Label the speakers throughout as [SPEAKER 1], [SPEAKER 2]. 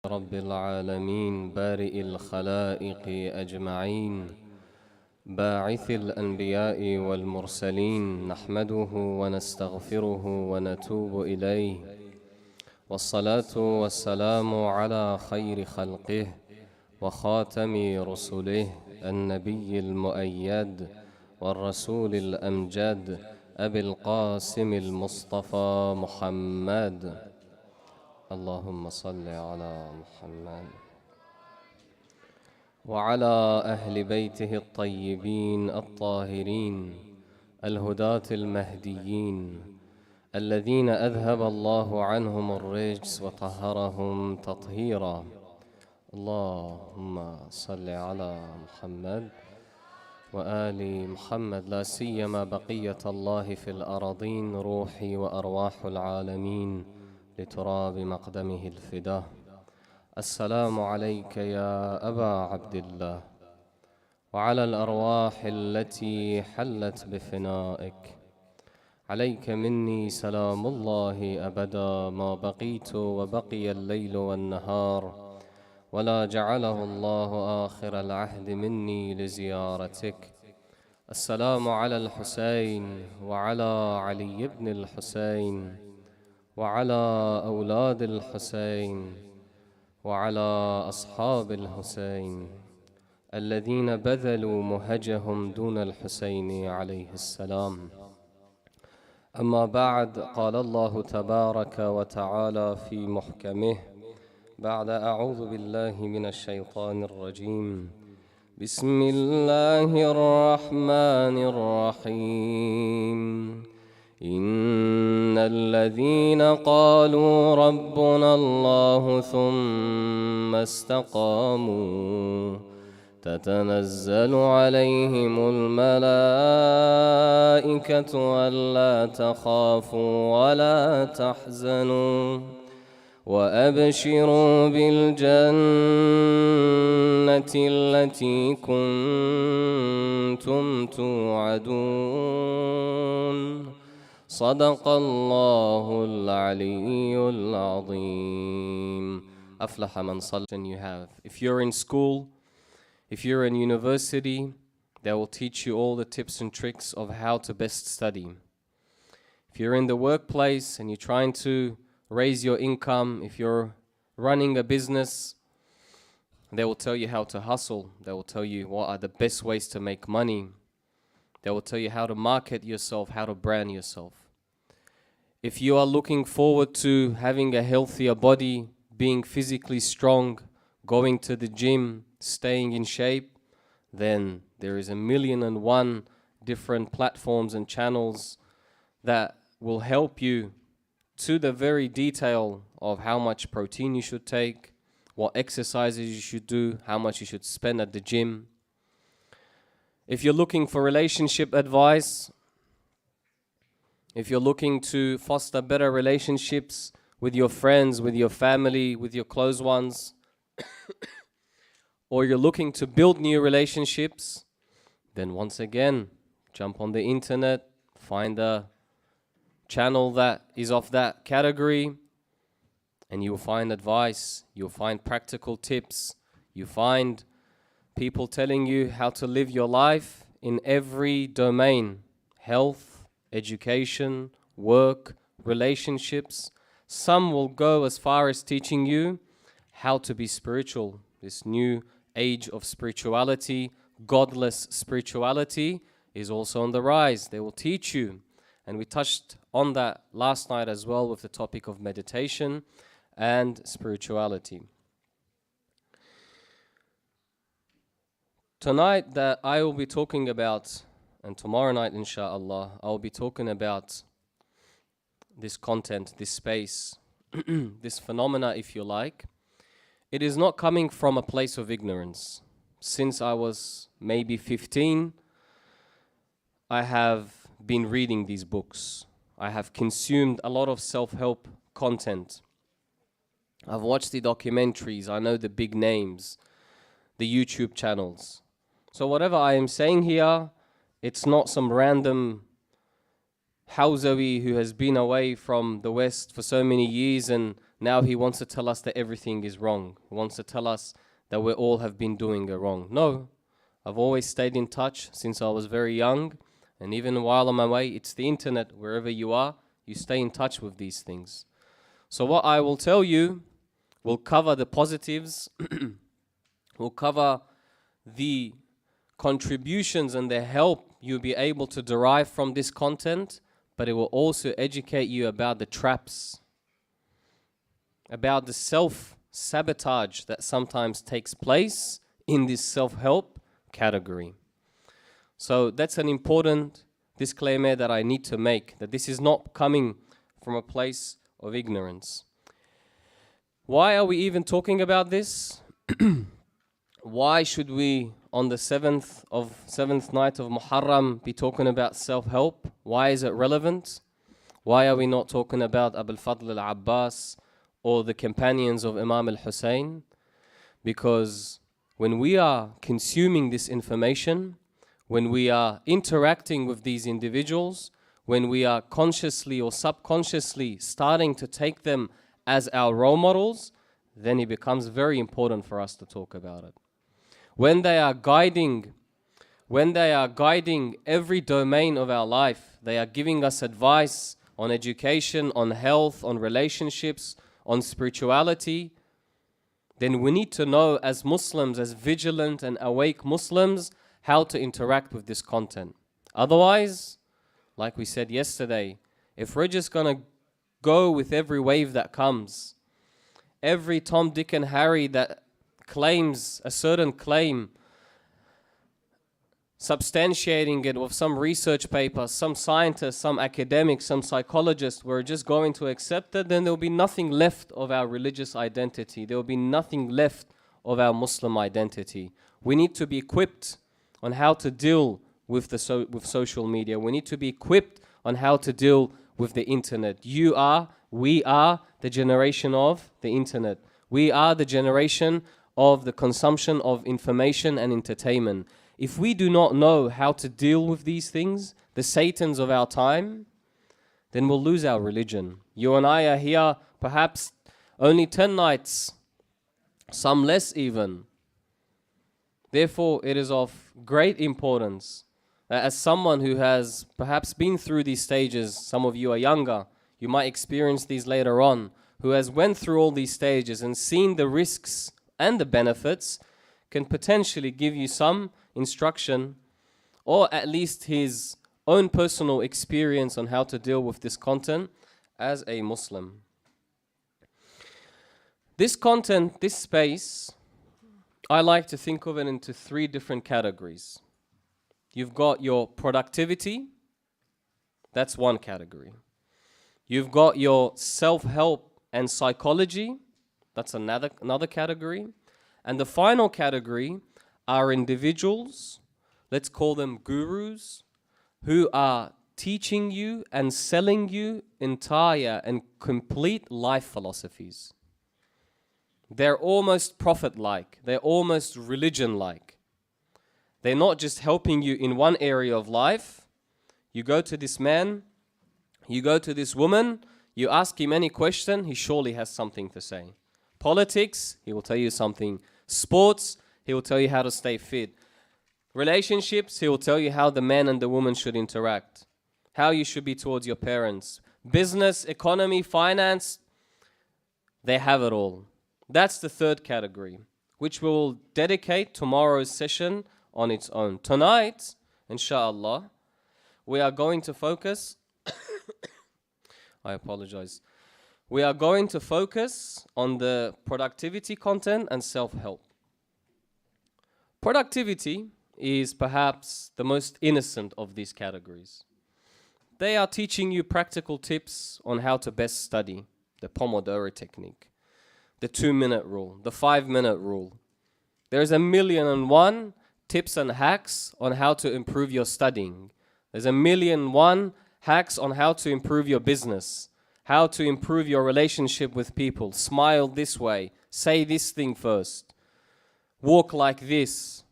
[SPEAKER 1] رب العالمين بارئ الخلائق أجمعين باعث الأنبياء والمرسلين نحمده ونستغفره ونتوب إليه والصلاة والسلام على خير خلقه وخاتم رسله النبي المؤيد والرسول الأمجد أبي القاسم المصطفى محمد اللهم صل على محمد وعلى أهل بيته الطيبين الطاهرين الهداة المهديين الذين أذهب الله عنهم الرجس وطهرهم تطهيرا اللهم صل على محمد وآل محمد لا سيما بقية الله في الأراضين روحي وأرواح العالمين لتراب مقدمه الفداء السلام عليك يا أبا عبد الله وعلى الأرواح التي حلت بفنائك عليك مني سلام الله أبدا ما بقيت وبقي الليل والنهار ولا جعله الله آخر العهد مني لزيارتك السلام على الحسين وعلى علي بن الحسين وعلى أولاد الحسين وعلى أصحاب الحسين الذين بذلوا مهجهم دون الحسين عليه السلام أما بعد قال الله تبارك وتعالى في محكمه بعد أعوذ بالله من الشيطان الرجيم بسم الله الرحمن الرحيم إن الذين قالوا ربنا الله ثم استقاموا تتنزل عليهم الملائكة ألا تخافوا ولا تحزنوا وأبشروا بالجنة التي كنتم توعدون صدق الله العلي العظيم أفلح من صلى. You have. If you're in school, if you're in university, they will teach you all the tips and tricks of how to best study. If you're in the workplace and you're trying to raise your income, if you're running a business, they will tell you how to hustle. They will tell you what are the best ways to make money. They will tell you how to market yourself, how to brand yourself. If you are looking forward to having a healthier body, being physically strong, going to the gym, staying in shape, then there is 1,000,001 different platforms and channels that will help you to the very detail of how much protein you should take, what exercises you should do, how much you should spend at the gym. If you're looking for relationship advice, if you're looking to foster better relationships with your friends, with your family, with your close ones, or you're looking to build new relationships, then once again, jump on the internet, find a channel that is of that category, and you'll find advice, you'll find practical tips, you find people telling you how to live your life in every domain: health, education, work, relationships. Some will go as far as teaching you how to be spiritual. This new age of spirituality, godless spirituality, is also on the rise. They will teach you. And we touched on that last night as well with the topic of meditation and spirituality. Tonight that I will be talking about, and tomorrow night inshallah, I will be talking about this content, this space, this phenomena if you like. It is not coming from a place of ignorance. Since I was maybe 15, I have been reading these books. I have consumed a lot of self-help content. I've watched the documentaries. I know the big names, the YouTube channels. So whatever I am saying here, it's not some random Hawzawi who has been away from the West for so many years, and now he wants to tell us that everything is wrong. He wants to tell us that we all have been doing it wrong. No, I've always stayed in touch since I was very young, and even while I'm away, it's the internet. Wherever you are, you stay in touch with these things. So what I will tell you will cover the positives, will cover the contributions and the help you'll be able to derive from this content, but it will also educate you about the traps, about the self-sabotage that sometimes takes place in this self-help category. So that's an important disclaimer that I need to make, that this is not coming from a place of ignorance. Why are we even talking about this? Why should we, on the seventh night of Muharram, be talking about self-help? Why is it relevant? Why are we not talking about Abu al-Fadl al-Abbas or the companions of Imam al-Hussein? Because when we are consuming this information, when we are interacting with these individuals, when we are consciously or subconsciously starting to take them as our role models, then it becomes very important for us to talk about it. When they are guiding every domain of our life, they are giving us advice on education, on health, on relationships, on spirituality, then we need to know as Muslims, as vigilant and awake Muslims, how to interact with this content. Otherwise, like we said yesterday, if we're just going to go with every wave that comes, every Tom, Dick and Harry that claims a certain claim, substantiating it with some research paper, some scientist, some academic, some psychologist, we're just going to accept it, then there'll be nothing left of our religious identity. There'll be nothing left of our Muslim identity. We need to be equipped on how to deal with with social media. We need to be equipped on how to deal with the internet. We are the generation of the internet. We are the generation of the consumption of information and entertainment. If we do not know how to deal with these things, the Satans of our time, then we'll lose our religion. You and I are here perhaps only 10 nights, some less even. Therefore, it is of great importance that as someone who has perhaps been through these stages, some of you are younger, you might experience these later on, who has went through all these stages and seen the risks and the benefits, can potentially give you some instruction or at least his own personal experience on how to deal with this content as a Muslim. This content, this space, I like to think of it into 3 different categories. You've got your productivity, that's one category. You've got your self-help and psychology, that's another category. And the final category are individuals, let's call them gurus, who are teaching you and selling you entire and complete life philosophies. They're almost prophet-like, they're almost religion-like. They're not just helping you in one area of life. You go to this man, you go to this woman, you ask him any question, he surely has something to say. Politics, he will tell you something. Sports, he will tell you how to stay fit. Relationships, he will tell you how the man and the woman should interact, how you should be towards your parents. Business, economy, finance, they have it all. That's the 3rd category, which we will dedicate tomorrow's session on its own. Tonight, inshallah, we are going to focus I apologize. We are going to focus on the productivity content and self-help. Productivity is perhaps the most innocent of these categories. They are teaching you practical tips on how to best study, the Pomodoro technique, the 2-minute rule, the 5-minute rule. There's 1,000,001 tips and hacks on how to improve your studying. There's 1,000,001 hacks on how to improve your business, how to improve your relationship with people. Smile this way, say this thing first, walk like this.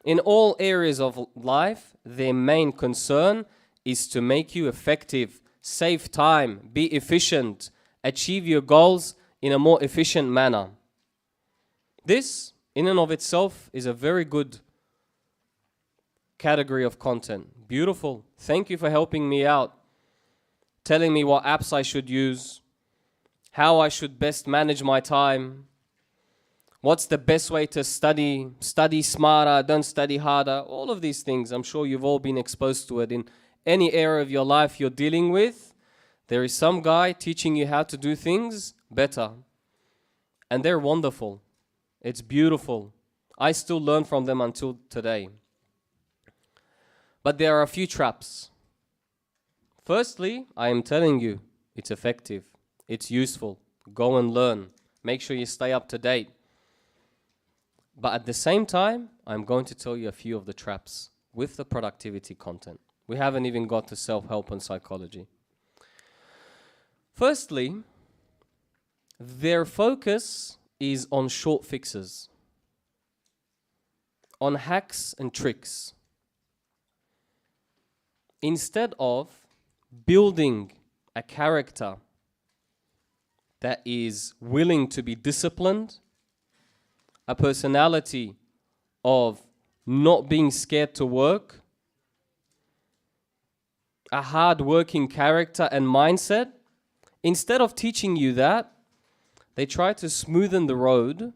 [SPEAKER 1] In all areas of life, their main concern is to make you effective, save time, be efficient, achieve your goals in a more efficient manner. This, in and of itself, is a very good category of content. Beautiful. Thank you for helping me out, telling me what apps I should use, how I should best manage my time, what's the best way to study, study smarter, don't study harder, all of these things. I'm sure you've all been exposed to it in any area of your life you're dealing with. There is some guy teaching you how to do things better. And they're wonderful. It's beautiful. I still learn from them until today. But there are a few traps. Firstly, I am telling you, it's effective. It's useful. Go and learn. Make sure you stay up to date. But at the same time, I'm going to tell you a few of the traps with the productivity content. We haven't even got to self-help and psychology. Firstly, their focus is on short fixes, on hacks and tricks, instead of building a character that is willing to be disciplined, a personality of not being scared to work, a hard-working character and mindset. Instead of teaching you that, they try to smoothen the road.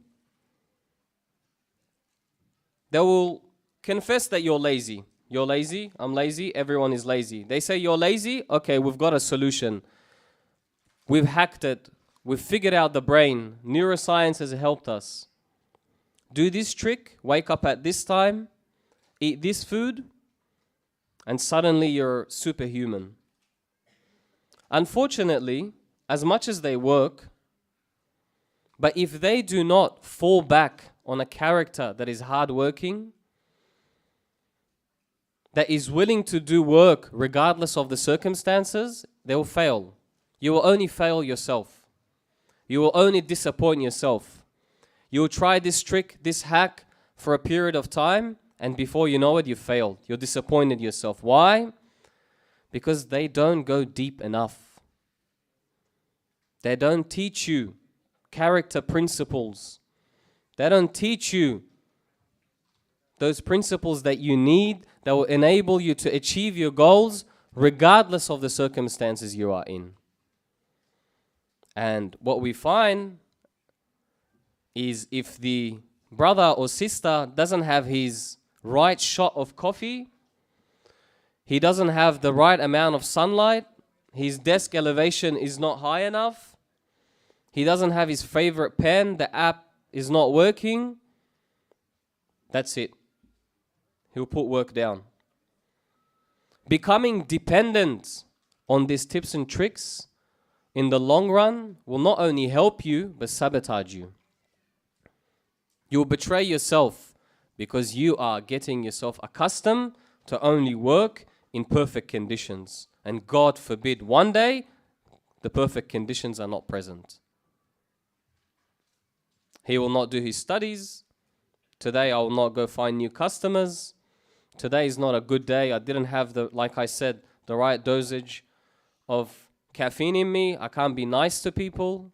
[SPEAKER 1] They will confess that you're lazy. You're lazy, I'm lazy, everyone is lazy. They say you're lazy, okay, we've got a solution. We've hacked it. We've figured out the brain. Neuroscience has helped us. Do this trick, wake up at this time, eat this food, and suddenly you're superhuman. Unfortunately, as much as they work, but if they do not fall back on a character that is hardworking, that is willing to do work regardless of the circumstances, they will fail. You will only fail yourself. You will only disappoint yourself. You will try this trick, this hack for a period of time, and before you know it, you failed. You're disappointed yourself. Why? Because they don't go deep enough. They don't teach you character principles. They don't teach you those principles that you need that will enable you to achieve your goals regardless of the circumstances you are in. And what we find is if the brother or sister doesn't have his right shot of coffee, he doesn't have the right amount of sunlight, his desk elevation is not high enough, he doesn't have his favorite pen, the app is not working, that's it. He'll put work down. Becoming dependent on these tips and tricks in the long run will not only help you, but sabotage you. You will betray yourself because you are getting yourself accustomed to only work in perfect conditions. And God forbid, one day, the perfect conditions are not present. He will not do his studies. Today I will not go find new customers. Today is not a good day. I didn't have like I said, the right dosage of caffeine in me. I can't be nice to people.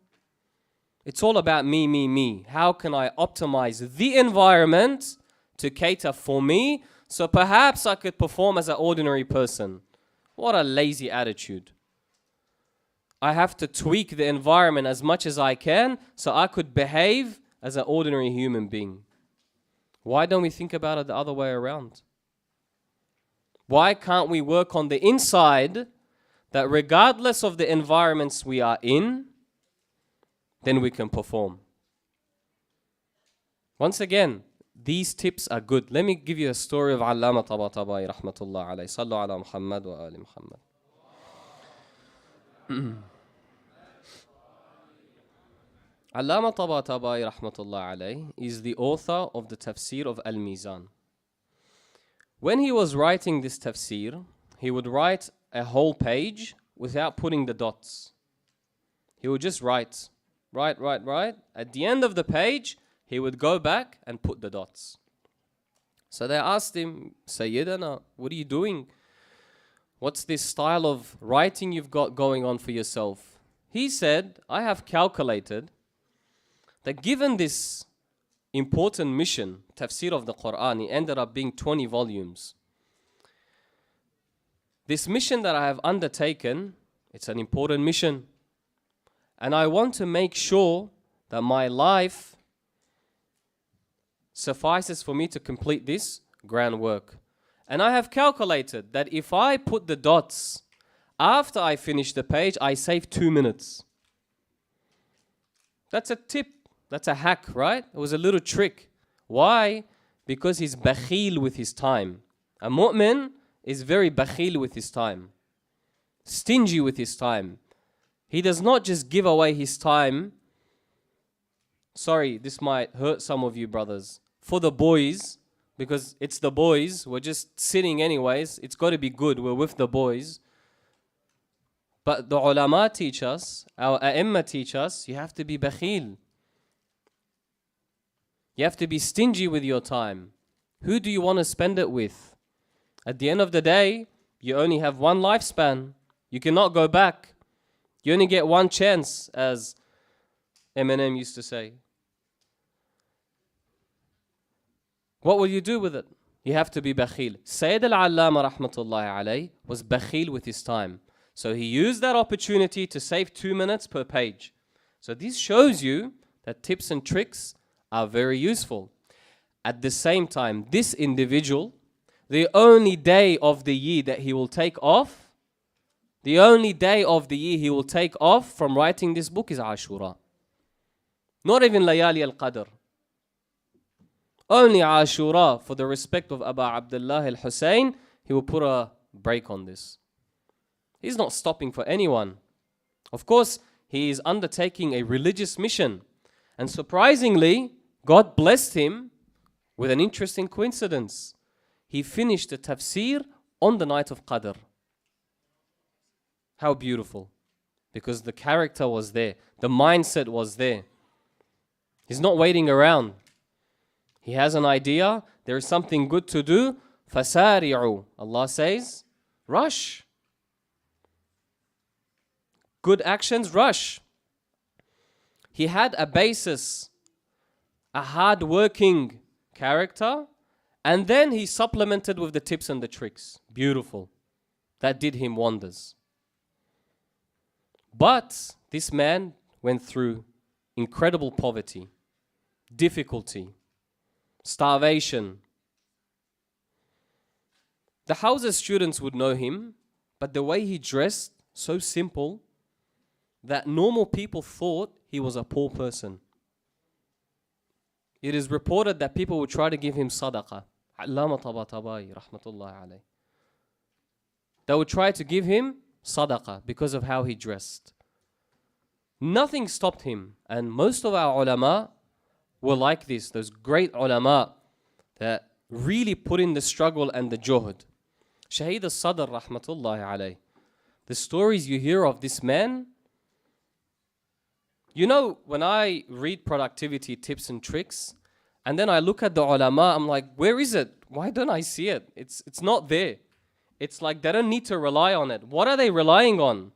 [SPEAKER 1] It's all about me, me, me. How can I optimize the environment to cater for me so perhaps I could perform as an ordinary person? What a lazy attitude. I have to tweak the environment as much as I can so I could behave as an ordinary human being. Why don't we think about it the other way around? Why can't we work on the inside that regardless of the environments we are in, then we can perform? Once again, these tips are good. Let me give you a story of Allama Tabatabai rahmatullah alayhi. Sallu ala Muhammad wa ali Muhammad. Allama Tabatabai rahmatullah alayhi is the author of the tafsir of Al-Mizan. When he was writing this tafsir, he would write a whole page without putting the dots. He would just write. At the end of the page, he would go back and put the dots. So they asked him, Sayyidana, what are you doing? What's this style of writing you've got going on for yourself? He said, I have calculated that given this important mission, tafsir of the Quran, it ended up being 20 volumes. This mission that I have undertaken, it's an important mission. And I want to make sure that my life suffices for me to complete this grand work. And I have calculated that if I put the dots after I finish the page, I save 2 minutes. That's a tip. That's a hack, right? It was a little trick. Why? Because he's bakhil with his time. A mu'min is very bakhil with his time. Stingy with his time. He does not just give away his time. Sorry, this might hurt some of you brothers. For the boys, because it's the boys, we're just sitting anyways. It's got to be good. We're with the boys. But the ulama teach us, our a'imma teach us, you have to be bakhil. You have to be stingy with your time. Who do you want to spend it with? At the end of the day, you only have one lifespan. You cannot go back. You only get one chance, as Eminem used to say. What will you do with it? You have to be bakhil. Sayyid al-Allama rahmatullahi alayh was bakhil with his time. So he used that opportunity to save 2 minutes per page. So this shows you that tips and tricks are very useful. At the same time, this individual, the only day of the year that he will take off, the only day of the year he will take off from writing this book is Ashura. Not even Layali al-Qadr. Only Ashura, for the respect of Abu Abdullah al-Hussein, he will put a break on this. He's not stopping for anyone. Of course, he is undertaking a religious mission. And surprisingly, God blessed him with an interesting coincidence. He finished the tafsir on the night of Qadr. How beautiful. Because the character was there. The mindset was there. He's not waiting around. He has an idea. There is something good to do. فَسَارِعُوا. Allah says, rush. Good actions, rush. He had a basis, a hard-working character, and then he supplemented with the tips and the tricks. Beautiful. That did him wonders. But this man went through incredible poverty, difficulty, starvation. The houses students would know him, but the way he dressed, so simple, that normal people thought he was a poor person. It is reported that people would try to give him sadaqah. Allama Tabatabai, rahmatullahi alayh. They would try to give him sadaqah because of how he dressed. Nothing stopped him. And most of our ulama were like this. Those great ulama that really put in the struggle and the juhd. Shaheed al-Sadr, rahmatullahi alayh. The stories you hear of this man, you know, when I read productivity tips and tricks, and then I look at the ulama, I'm like, where is it? Why don't I see it? It's not there. It's like they don't need to rely on it. What are they relying on?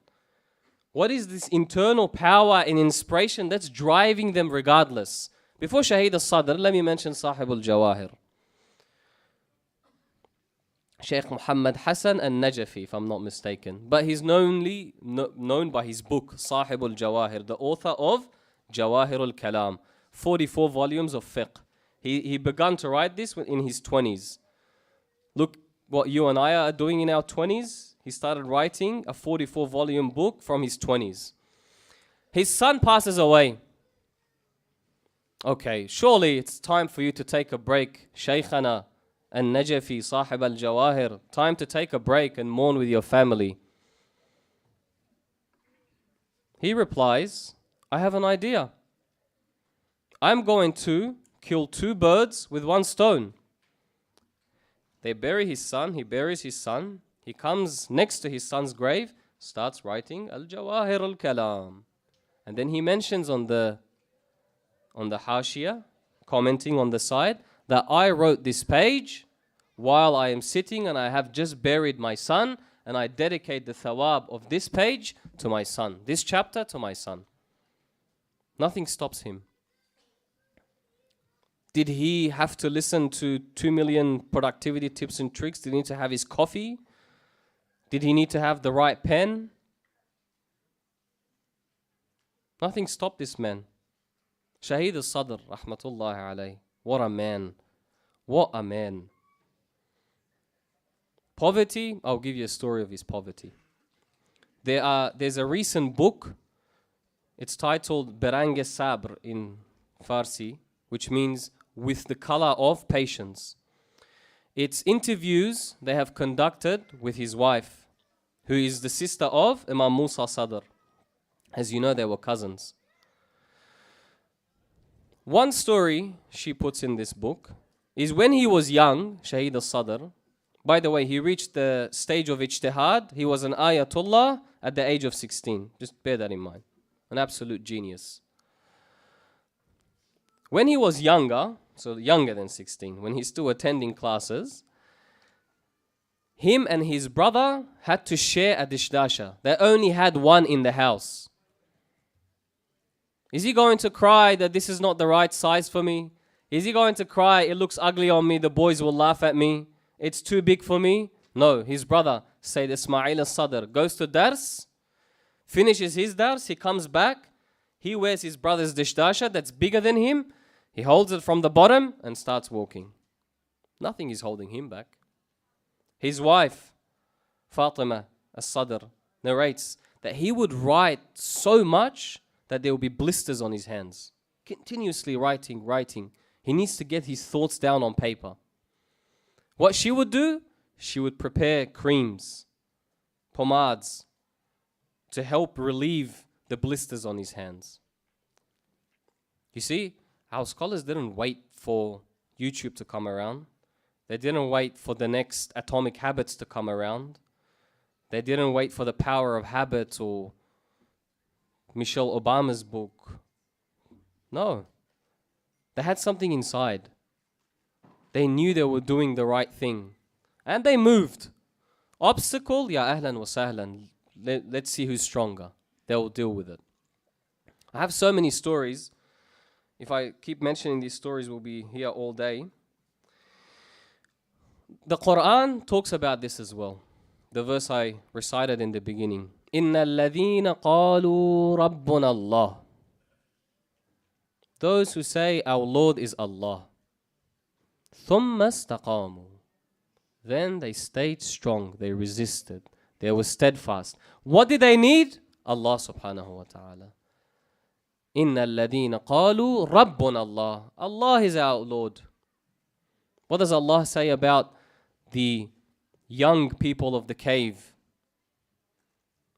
[SPEAKER 1] What is this internal power and inspiration that's driving them regardless? Before Shaheed al-Sadr, let me mention Sahib al-Jawahir. Sheikh Muhammad Hassan al-Najafi, if I'm not mistaken. But he's known by his book, Sahib al-Jawahir, the author of Jawahir al-Kalam, 44 volumes of fiqh. He began to write this in his 20s. Look what you and I are doing in our 20s. He started writing a 44-volume book from his 20s. His son passes away. Okay, surely it's time for you to take a break, Shaykhana and Najafi, Sahib al-Jawahir. Time to take a break and mourn with your family. He replies, I have an idea. I'm going to kill 2 birds with 1 stone. They bury his son, he buries his son. He comes next to his son's grave, starts writing Al-Jawahir al-Kalam. And then he mentions on the Hashia, commenting on the side, that I wrote this page while I am sitting and I have just buried my son, and I dedicate the thawab of this page to my son, this chapter to my son. Nothing stops him. Did he have to listen to 2 million productivity tips and tricks? Did he need to have his coffee? Did he need to have the right pen? Nothing stopped this man. Shaheed al-Sadr, rahmatullahi alayhi. What a man. What a man. Poverty, I'll give you a story of his poverty. There's a recent book. It's titled Berang Sabr in Farsi, which means with the color of patience. It's interviews they have conducted with his wife, who is the sister of Imam Musa Sadr. As you know, they were cousins. One story she puts in this book is when he was young, Shaheed al-Sadr. By the way, he reached the stage of ijtihad. He was an ayatollah at the age of 16. Just bear that in mind. An absolute genius. When he was younger, so younger than 16, when he's still attending classes, him and his brother had to share a dishdasha. They only had one in the house. Is he going to cry that this is not the right size for me? Is he going to cry, it looks ugly on me, the boys will laugh at me, it's too big for me? No, his brother, Sayyid Ismail al-Sadr, goes to dars, finishes his dars, he comes back, he wears his brother's dishdasha that's bigger than him, he holds it from the bottom and starts walking. Nothing is holding him back. His wife, Fatima al-Sadr, narrates that he would write so much that there will be blisters on his hands. Continuously writing. He needs to get his thoughts down on paper. What she would do, she would prepare creams, pomades, to help relieve the blisters on his hands. You see, our scholars didn't wait for YouTube to come around. They didn't wait for the next Atomic Habits to come around. They didn't wait for the Power of Habit or Michelle Obama's book. No. They had something inside. They knew they were doing the right thing. And they moved. Obstacle, ya ahlan wa sahlan. Let's see who's stronger. They will deal with it. I have so many stories. If I keep mentioning these stories, we'll be here all day. The Quran talks about this as well. The verse I recited in the beginning. إِنَّ الَّذِينَ قَالُوا رَبُّنَا اللَّهِ. Those who say our Lord is Allah. ثُمَّ اسْتَقَامُوا. Then they stayed strong, they resisted, they were steadfast. What did they need? Allah subhanahu wa ta'ala. إِنَّ الَّذِينَ قَالُوا رَبُّنَا اللَّهِ. Allah is our Lord. What does Allah say about the young people of the cave?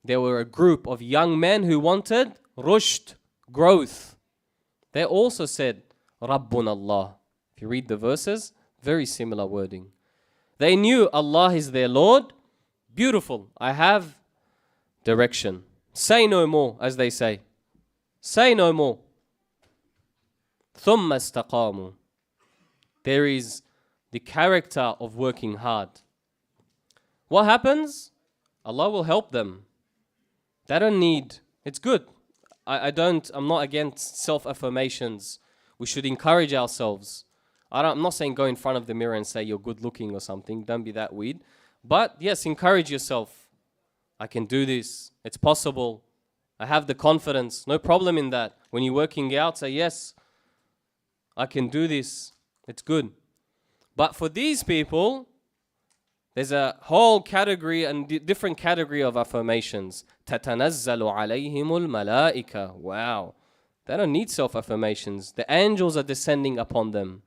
[SPEAKER 1] There were a group of young men who wanted rushd, growth. They also said, Rabbuna Allah. If you read the verses, very similar wording. They knew Allah is their Lord. Beautiful. I have direction. Say no more, as they say. Say no more. ثُمَّ اسْتَقَامُوا. There is the character of working hard. What happens? Allah will help them. They don't need, it's good. I'm not against self-affirmations. We should encourage ourselves. I'm not saying go in front of the mirror and say you're good looking or something. Don't be that weird. But yes, encourage yourself. I can do this. It's possible. I have the confidence. No problem in that. When you're working out, say yes, I can do this. It's good. But for these people, there's a whole category and different category of affirmations. تَتَنَزَّلُ عَلَيْهِمُ الْمَلَائِكَةُ. Wow. They don't need self-affirmations. The angels are descending upon them.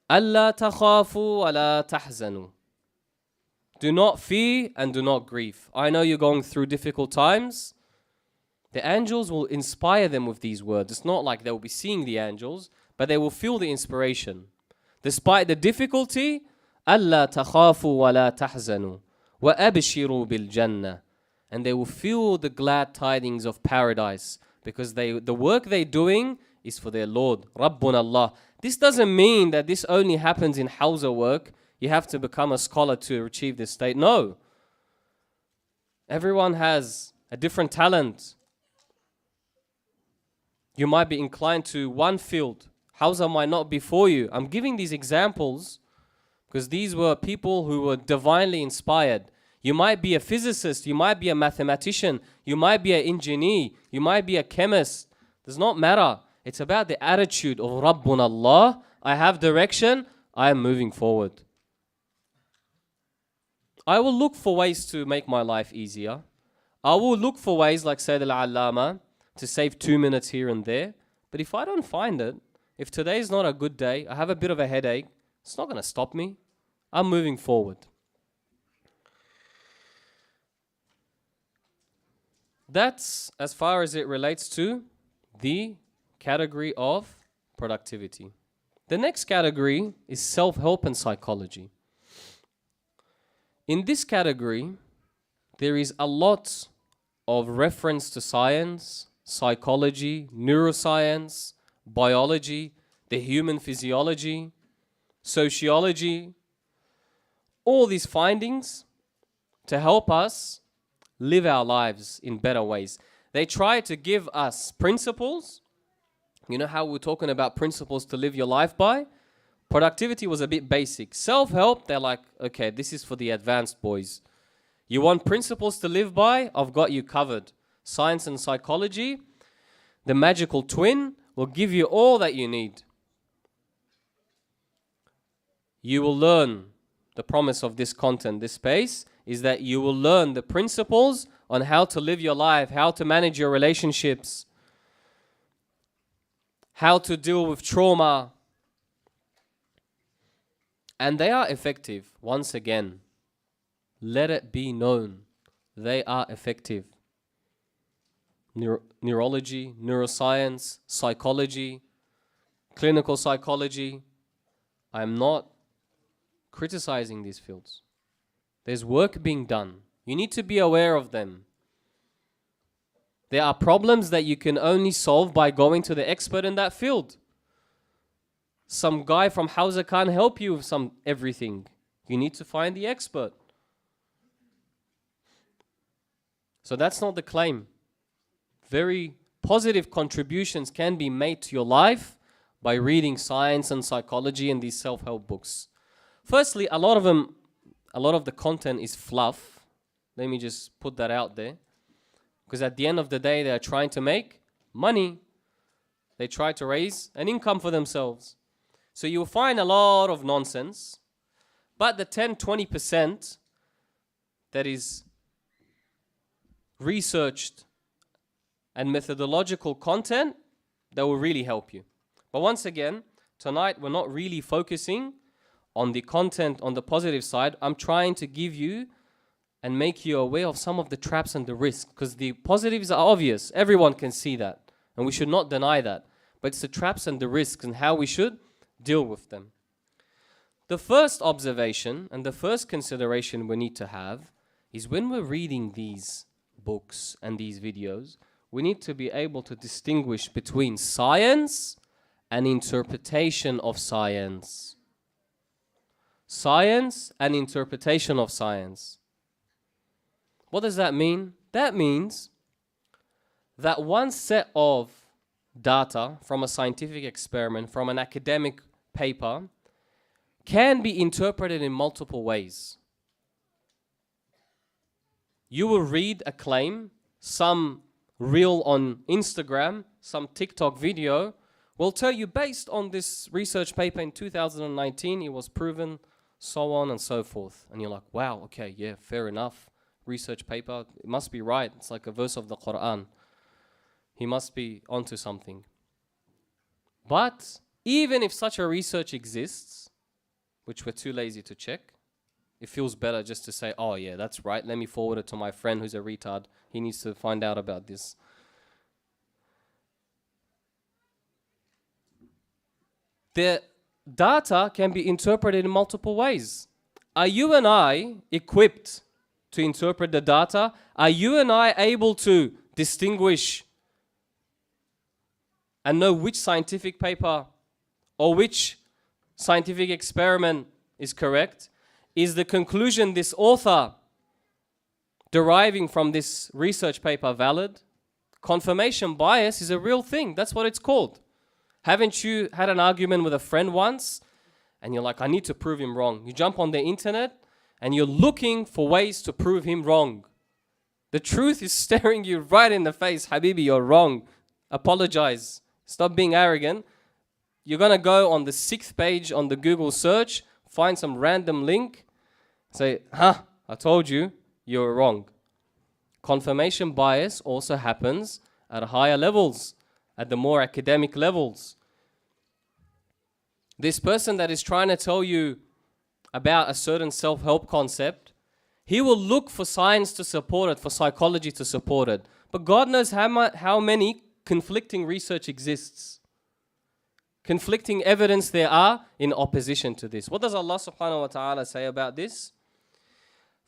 [SPEAKER 1] أَلَّا تَخَافُوا وَلَا تَحْزَنُوا. Do not fear and do not grieve. I know you're going through difficult times. The angels will inspire them with these words. It's not like they'll be seeing the angels, but they will feel the inspiration. Despite the difficulty, أَلَّا تَخَافُوا وَلَا تَحْزَنُوا وَأَبْشِرُوا بِالْجَنَّةِ. And they will feel the glad tidings of paradise because the work they're doing is for their Lord, Rabbuna Allah. This doesn't mean that this only happens in Hawza work. You have to become a scholar to achieve this state. No. Everyone has a different talent. You might be inclined to one field. Hausa might not be for you. I'm giving these examples because these were people who were divinely inspired. You might be a physicist, you might be a mathematician, you might be an engineer, you might be a chemist. Does not matter. It's about the attitude of Rabbun Allah. I have direction, I am moving forward. I will look for ways to make my life easier. I will look for ways, like Sayyid al-Allama, to save 2 minutes here and there. But if I don't find it, if today is not a good day, I have a bit of a headache, it's not going to stop me. I'm moving forward. That's as far as it relates to the category of productivity. The next category is self-help and psychology. In this category, there is a lot of reference to science, psychology, neuroscience, biology, the human physiology, sociology, all these findings to help us live our lives in better ways. They try to give us principles. You know how we're talking about principles to live your life by? Productivity was a bit basic. Self-help, they're like, okay, this is for the advanced boys. You want principles to live by? I've got you covered. Science and psychology, the magical twin, will give you all that you need. You will learn the promise of this content, this space, is that you will learn the principles on how to live your life, how to manage your relationships, how to deal with trauma. And they are effective. Once again, let it be known, they are effective. Neurology, neuroscience, psychology, clinical psychology. I'm not criticizing these fields. There's work being done. You need to be aware of them. There are problems that you can only solve by going to the expert in that field. Some guy from Hausa can't help you with everything. You need to find the expert. So that's not the claim. Very positive contributions can be made to your life by reading science and psychology and these self-help books. Firstly, a lot of the content is fluff. Let me just put that out there. Because at the end of the day, they are trying to make money. They try to raise an income for themselves. So you'll find a lot of nonsense. But the 10-20% that is researched and methodological content, that will really help you. But once again, tonight we're not really focusing on the content on the positive side. I'm trying to give you and make you aware of some of the traps and the risks, because the positives are obvious. Everyone can see that, and we should not deny that. But it's the traps and the risks and how we should deal with them. The first observation and the first consideration we need to have is when we're reading these books and these videos, we need to be able to distinguish between science and interpretation of science. Science and interpretation of science. What does that mean? That means that one set of data from a scientific experiment, from an academic paper, can be interpreted in multiple ways. You will read a claim, some reel on Instagram, some TikTok video will tell you based on this research paper in 2019, it was proven, so on and so forth. And you're like, wow, okay, yeah, fair enough. Research paper, it must be right. It's like a verse of the Quran. He must be onto something. But even if such a research exists, which we're too lazy to check, it feels better just to say, oh yeah, that's right. Let me forward it to my friend who's a retard. He needs to find out about this. The data can be interpreted in multiple ways. Are you and I equipped to interpret the data? Are you and I able to distinguish and know which scientific paper or which scientific experiment is correct? Is the conclusion this author deriving from this research paper valid? Confirmation bias is a real thing. That's what it's called. Haven't you had an argument with a friend once and you're like, I need to prove him wrong? You jump on the internet and you're looking for ways to prove him wrong. The truth is staring you right in the face. Habibi, you're wrong. Apologize. Stop being arrogant. You're going to go on the 6th page on the Google search, find some random link, say, I told you, you're wrong. Confirmation bias also happens at higher levels, at the more academic levels. This person that is trying to tell you about a certain self-help concept, he will look for science to support it, for psychology to support it. But God knows how many conflicting research exists. Conflicting evidence there are in opposition to this. What does Allah subhanahu wa ta'ala say about this?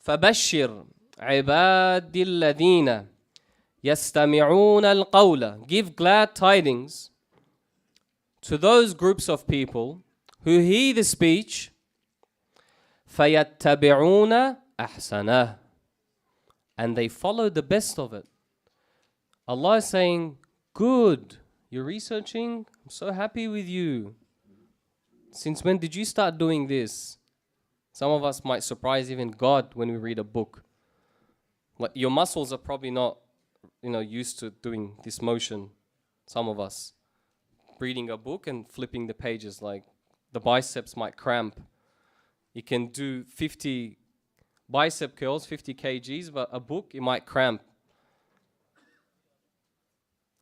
[SPEAKER 1] فَبَشِّرْ عِبَادِ الَّذِينَ يَسْتَمِعُونَ الْقَوْلَ. Give glad tidings to those groups of people who hear the speech, فَيَتَّبِعُونَ أَحْسَنَهُ, and they follow the best of it. Allah is saying, good, you're researching, I'm so happy with you. Since when did you start doing this? Some of us might surprise even God when we read a book. Like your muscles are probably not, used to doing this motion. Some of us reading a book and flipping the pages, like the biceps might cramp. You can do 50 bicep curls, 50 kgs, but a book, it might cramp.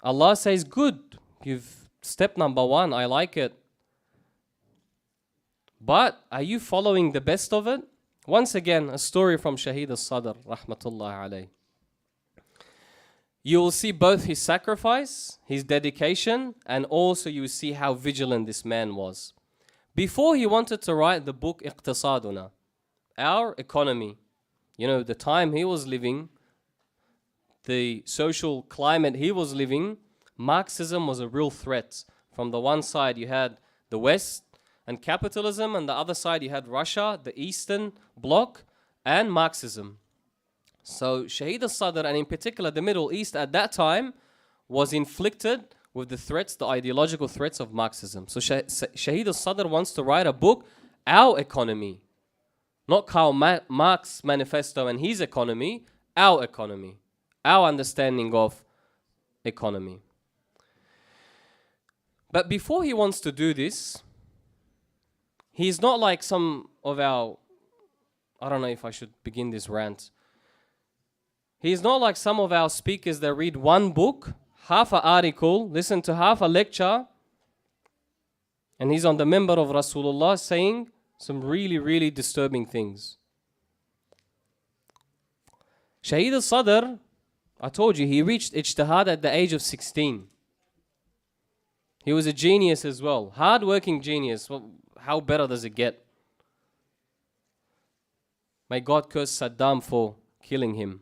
[SPEAKER 1] Allah says, good, you've step number 1, I like it. But are you following the best of it? Once again, a story from Shaheed al-Sadr, rahmatullah alayh. You will see both his sacrifice, his dedication, and also you will see how vigilant this man was. Before he wanted to write the book Iqtisaduna, our economy, the time he was living, the social climate he was living, Marxism was a real threat. From the one side you had the West and capitalism, and the other side you had Russia, the Eastern Bloc, and Marxism. So Shaheed al-Sadr, and in particular the Middle East at that time, was inflicted with the threats, the ideological threats of Marxism. So Shaheed al-Sadr wants to write a book, Our Economy. Not Karl Marx manifesto and his economy, our economy. Our understanding of economy. But before he wants to do this, he's not like some of our, I don't know if I should begin this rant. He's not like some of our speakers that read one book, half an article, listen to half a lecture, and he's on the member of Rasulullah saying some really, really disturbing things. Shaheed al-Sadr, I told you, he reached ijtihad at the age of 16. He was a genius as well, hard-working genius. Well, how better does it get? May God curse Saddam for killing him.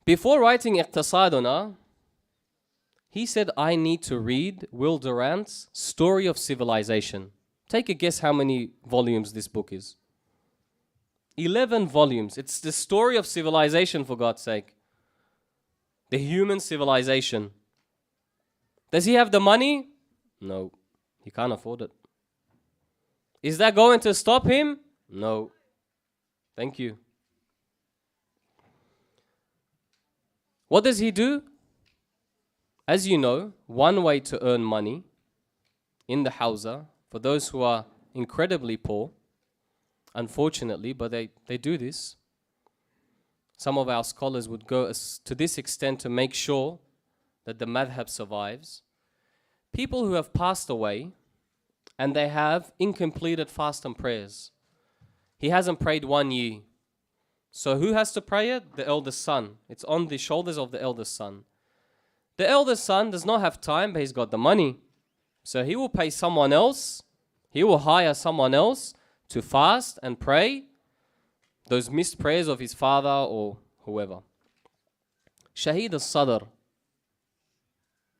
[SPEAKER 1] Before writing Iqtisaduna, he said, I need to read Will Durant's Story of Civilization. Take a guess how many volumes this book is. 11 volumes. It's the story of civilization, for God's sake. The human civilization. Does he have the money? No. He can't afford it. Is that going to stop him? No. Thank you. What does he do? As you know, one way to earn money in the Hawza, for those who are incredibly poor, unfortunately, but they do this. Some of our scholars would go to this extent to make sure that the madhab survives. People who have passed away and they have incompleted fast and prayers. He hasn't prayed 1 year. So who has to pray it? The eldest son. It's on the shoulders of the eldest son. The eldest son does not have time, but he's got the money. So he will pay someone else. He will hire someone else to fast and pray those missed prayers of his father or whoever. Shaheed al-Sadr,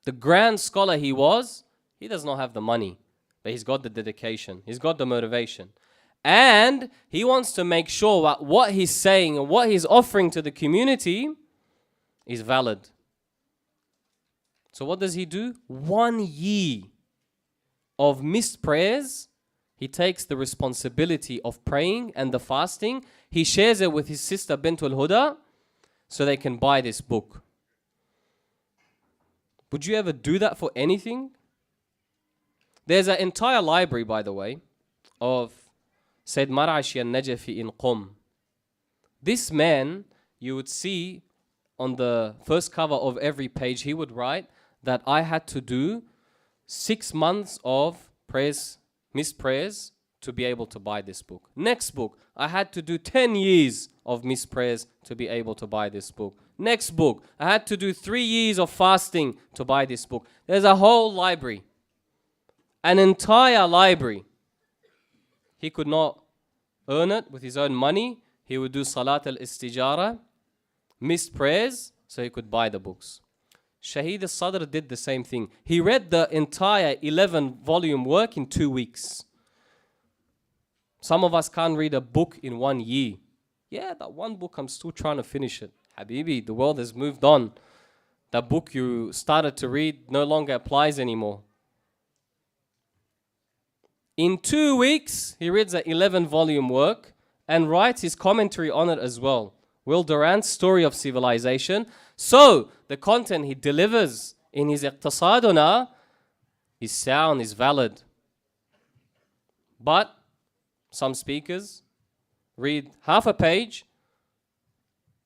[SPEAKER 1] the grand scholar he was, he does not have the money, but he's got the dedication. He's got the motivation. And he wants to make sure that what he's saying and what he's offering to the community is valid. So what does he do? 1 year of missed prayers. He takes the responsibility of praying and the fasting. He shares it with his sister Bintul Huda so they can buy this book. Would you ever do that for anything? There's an entire library, by the way, of Sayyid Mar'ashi al-Najafi in Qum. This man, you would see on the first cover of every page, he would write that I had to do 6 months of prayers, missed prayers, to be able to buy this book. Next book, I had to do 10 years of missed prayers to be able to buy this book. Next book, I had to do 3 years of fasting to buy this book. There's a whole library, an entire library. He could not earn it with his own money. He would do salat al-istijara, missed prayers, so he could buy the books. Shaheed al-Sadr did the same thing. He read the entire 11-volume work in 2 weeks. Some of us can't read a book in 1 year. Yeah, that one book, I'm still trying to finish it. Habibi, the world has moved on. That book you started to read no longer applies anymore. In 2 weeks, he reads an 11-volume work and writes his commentary on it as well. Will Durant's Story of Civilization. So, the content he delivers in his Iqtisaduna is sound, is valid. But some speakers read half a page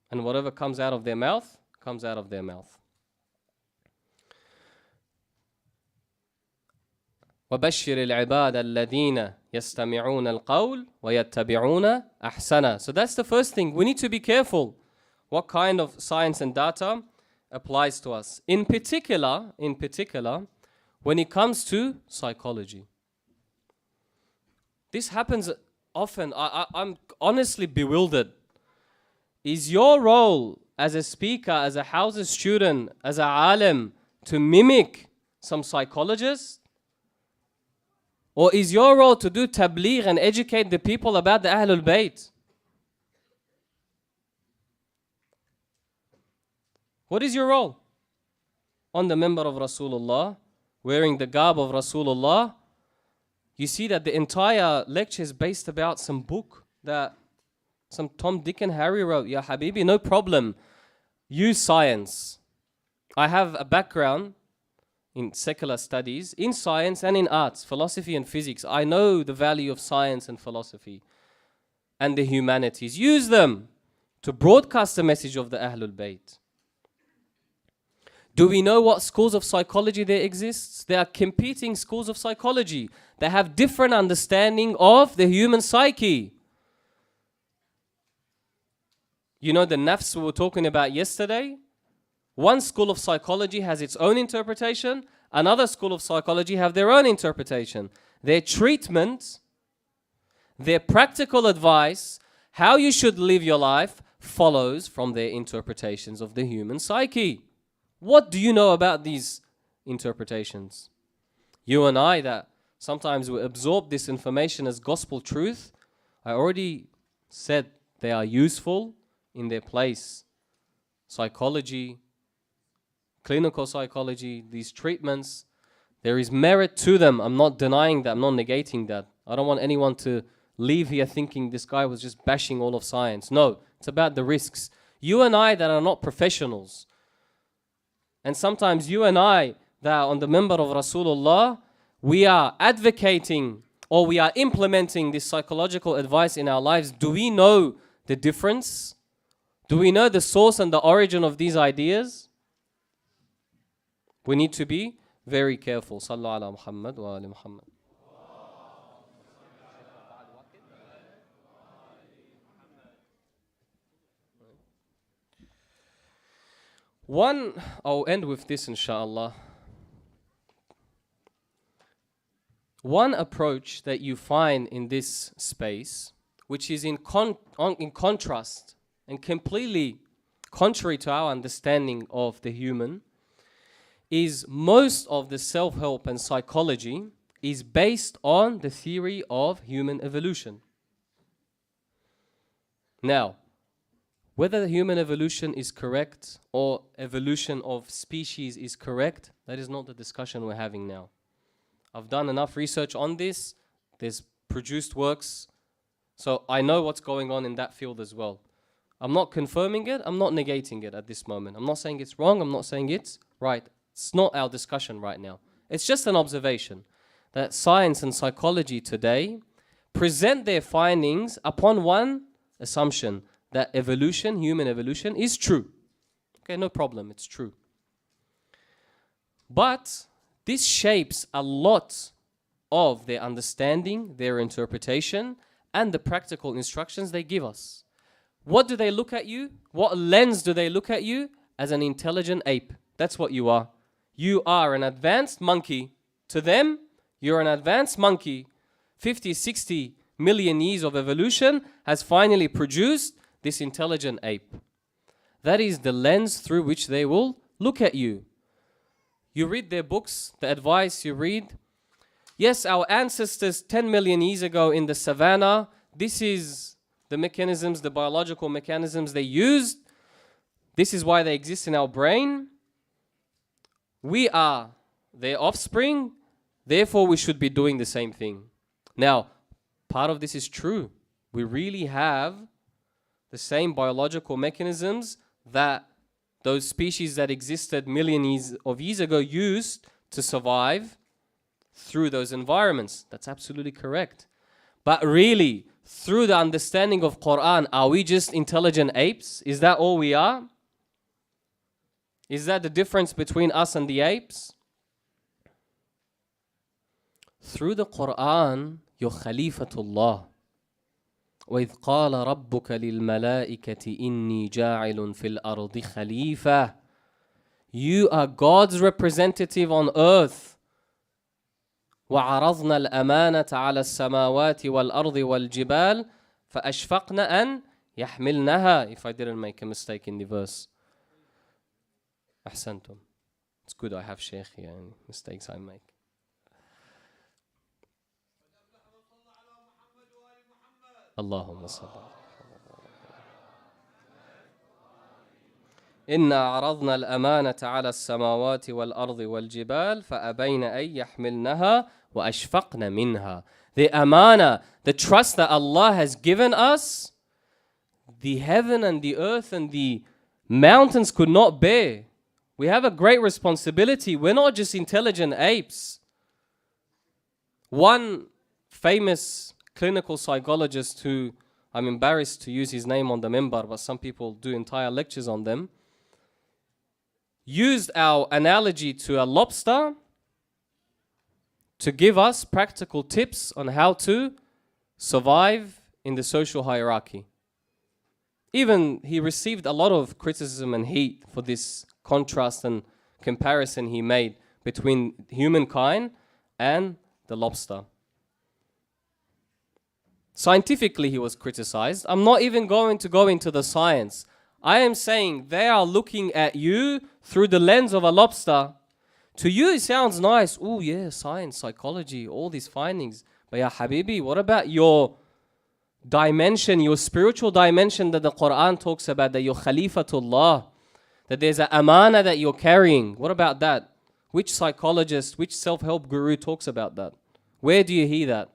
[SPEAKER 1] and whatever comes out of their mouth, comes out of their mouth. وَبَشِّرِ الْعِبَادَ الَّذِينَ يَسْتَمِعُونَ الْقَوْلِ وَيَتَّبِعُونَ أَحْسَنَ. So that's the first thing. We need to be careful what kind of science and data applies to us. In particular, when it comes to psychology. This happens often. I'm honestly bewildered. Is your role as a speaker, as a Hausa student, as a alim, to mimic some psychologist? Or is your role to do tabligh and educate the people about the Ahlul Bayt? What is your role? On the member of Rasulullah, wearing the garb of Rasulullah, you see that the entire lecture is based about some book that some Tom, Dick and Harry wrote. Ya Habibi, no problem. Use science. I have a background in secular studies, in science and in arts, philosophy and physics. I know the value of science and philosophy and the humanities. Use them to broadcast the message of the Ahlul Bayt. Do we know what schools of psychology there exists? There are competing schools of psychology. They have different understanding of the human psyche. You know the nafs we were talking about yesterday? One school of psychology has its own interpretation. Another school of psychology have their own interpretation. Their treatment, their practical advice, how you should live your life follows from their interpretations of the human psyche. What do you know about these interpretations? You and I that sometimes we absorb this information as gospel truth. I already said they are useful in their place. Psychology, clinical psychology, these treatments, there is merit to them. I'm not denying that, I'm not negating that. I don't want anyone to leave here thinking this guy was just bashing all of science. No, it's about the risks. You and I that are not professionals, and sometimes you and I that are on the member of Rasulullah, we are advocating or we are implementing this psychological advice in our lives. Do we know the difference? Do we know the source and the origin of these ideas? We need to be very careful. Sallu ala Muhammad wa ali Muhammad. I'll end with this inshallah. One approach that you find in this space, which is in contrast and completely contrary to our understanding of the human, is most of the self-help and psychology is based on the theory of human evolution. Now, whether human evolution is correct or evolution of species is correct, that is not the discussion we're having now. I've done enough research on this. There's produced works. So I know what's going on in that field as well. I'm not confirming it. I'm not negating it at this moment. I'm not saying it's wrong. I'm not saying it's right. It's not our discussion right now. It's just an observation that science and psychology today present their findings upon one assumption, that evolution, human evolution, is true. Okay, no problem, it's true. But this shapes a lot of their understanding, their interpretation, and the practical instructions they give us. What do they look at you? What lens do they look at you? As an intelligent ape. That's what you are. You are an advanced monkey. To them, you're an advanced monkey. 50, 60 million years of evolution has finally produced this intelligent ape. That is the lens through which they will look at you. You read their books, the advice you read. Yes, our ancestors 10 million years ago in the savannah, this is the mechanisms, the biological mechanisms they used. This is why they exist in our brain. We are their offspring, therefore we should be doing the same thing. Now, part of this is true. We really have the same biological mechanisms that those species that existed millions of years ago used to survive through those environments. That's absolutely correct. But really, through the understanding of Quran, are we just intelligent apes? Is that all we are? Is that the difference between us and the apes? Through the Quran, you're Khalifatullah. وَإِذْ قَالَ رَبُّكَ لِلْمَلَائِكَةِ إِنِّي جَاعِلٌ فِي الْأَرْضِ خَلِيفَةً. You are God's representative on earth. وَعَرَضْنَا الْأَمَانَةَ عَلَى السَّمَاوَاتِ وَالْأَرْضِ وَالْجِبَالِ فَأَشْفَقْنَ أَنْ يَحْمِلْنَهَا. If I didn't make a mistake in the verse. أحسنتم. It's good I have Sheikh here and mistakes I make. اللهم صل إنا عرضنا الأمانة على السماوات والأرض والجبال فأبين أن يحملنها وأشفقن منها. The amana, the trust that Allah has given us, the heaven and the earth and the mountains could not bear. We have a great responsibility. We're not just intelligent apes. One famous clinical psychologist who, I'm embarrassed to use his name on the minbar, but some people do entire lectures on them, used our analogy to a lobster to give us practical tips on how to survive in the social hierarchy. Even he received a lot of criticism and heat for this contrast and comparison he made between humankind and the lobster. Scientifically, he was criticized. I'm not even going to go into the science. I am saying they are looking at you through the lens of a lobster. To you, it sounds nice. Oh, yeah, science, psychology, all these findings. But ya Habibi, what about your dimension, your spiritual dimension that the Quran talks about, that you're Khalifatullah, that there's an amana that you're carrying? What about that? Which psychologist, which self-help guru talks about that? Where do you hear that?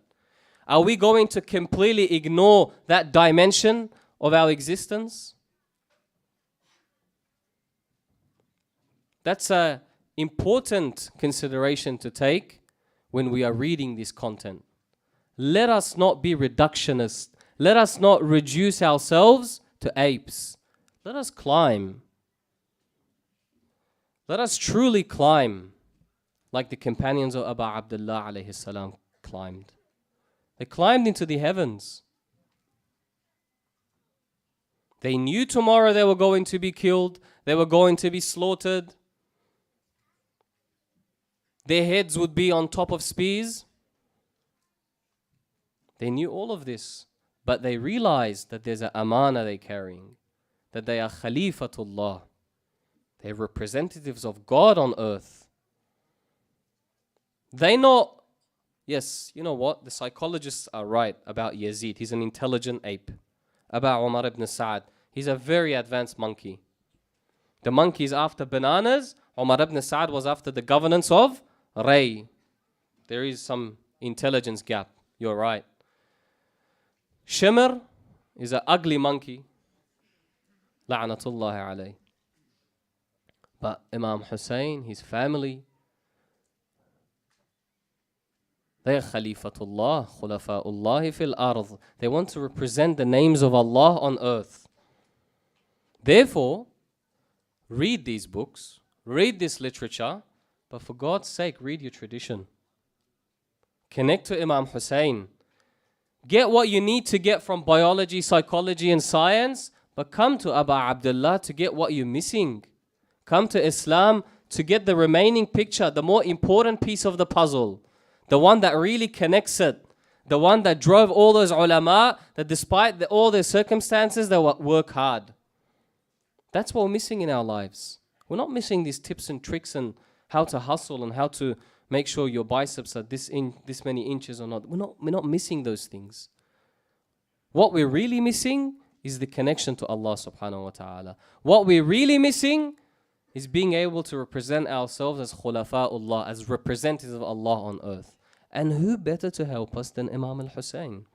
[SPEAKER 1] Are we going to completely ignore that dimension of our existence? That's an important consideration to take when we are reading this content. Let us not be reductionist. Let us not reduce ourselves to apes. Let us climb. Let us truly climb like the companions of Abu Abdullah alayhi salam climbed. They climbed into the heavens. They knew tomorrow they were going to be killed. They were going to be slaughtered. Their heads would be on top of spears. They knew all of this. But they realized that there's an amana they're carrying. That they are Khalifatullah. They're representatives of God on earth. They know. Yes, you know what? The psychologists are right about Yazid. He's an intelligent ape. about Umar ibn Sa'ad. He's a very advanced monkey. The monkey is after bananas. Umar ibn Sa'ad was after the governance of Ray. There is some intelligence gap. You're right. Shimr is an ugly monkey. La'natullahi alayh. But Imam Hussein, his family, they are Khalifatullah, Khulafa'ullahi fil ard. They want to represent the names of Allah on earth. Therefore, read these books, read this literature, but for God's sake, read your tradition. Connect to Imam Hussein. Get what you need to get from biology, psychology, and science, but come to Abu Abdullah to get what you're missing. Come to Islam to get the remaining picture, the more important piece of the puzzle, the one that really connects it, the one that drove all those ulama, that despite all their circumstances, they work hard. That's what we're missing in our lives. We're not missing these tips and tricks and how to hustle and how to make sure your biceps are this many inches or not. We're not missing those things. What we're really missing is the connection to Allah subhanahu wa ta'ala. What we're really missing is being able to represent ourselves as khulafa'ullah, as representatives of Allah on earth. And who better to help us than Imam al-Hussein?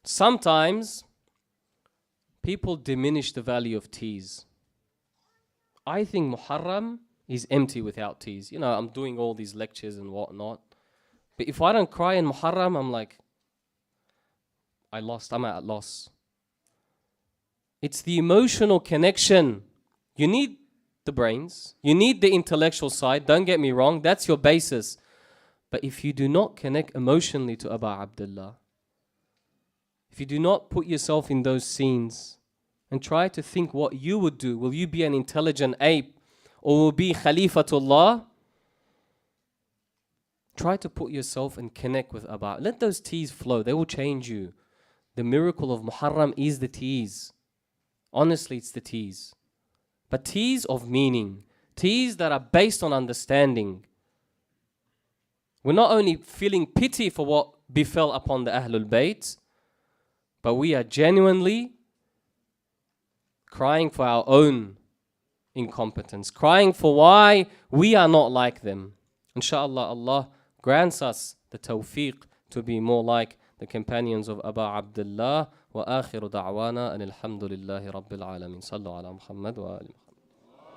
[SPEAKER 1] Sometimes people diminish the value of teas. I think Muharram is empty without teas. You know, I'm doing all these lectures and whatnot. But if I don't cry in Muharram, I'm like, I'm at a loss. It's the emotional connection. You need the brains. You need the intellectual side. Don't get me wrong. That's your basis. But if you do not connect emotionally to Abu Abdullah, if you do not put yourself in those scenes and try to think what you would do, will you be an intelligent ape or will be Khalifatullah? Try to put yourself and connect with Abu. Let those teas flow. They will change you. The miracle of Muharram is the teas. Honestly, it's the teas. But teas of meaning. Teas that are based on understanding. We're not only feeling pity for what befell upon the Ahlul Bayt, but we are genuinely crying for our own incompetence, crying for why we are not like them. Inshallah, Allah grants us the tawfiq to be more like the companions of Abu Abdullah. Wa akhiru da'wana and alhamdulillahi rabbil alamin. Sallu ala Muhammad wa ali Muhammad.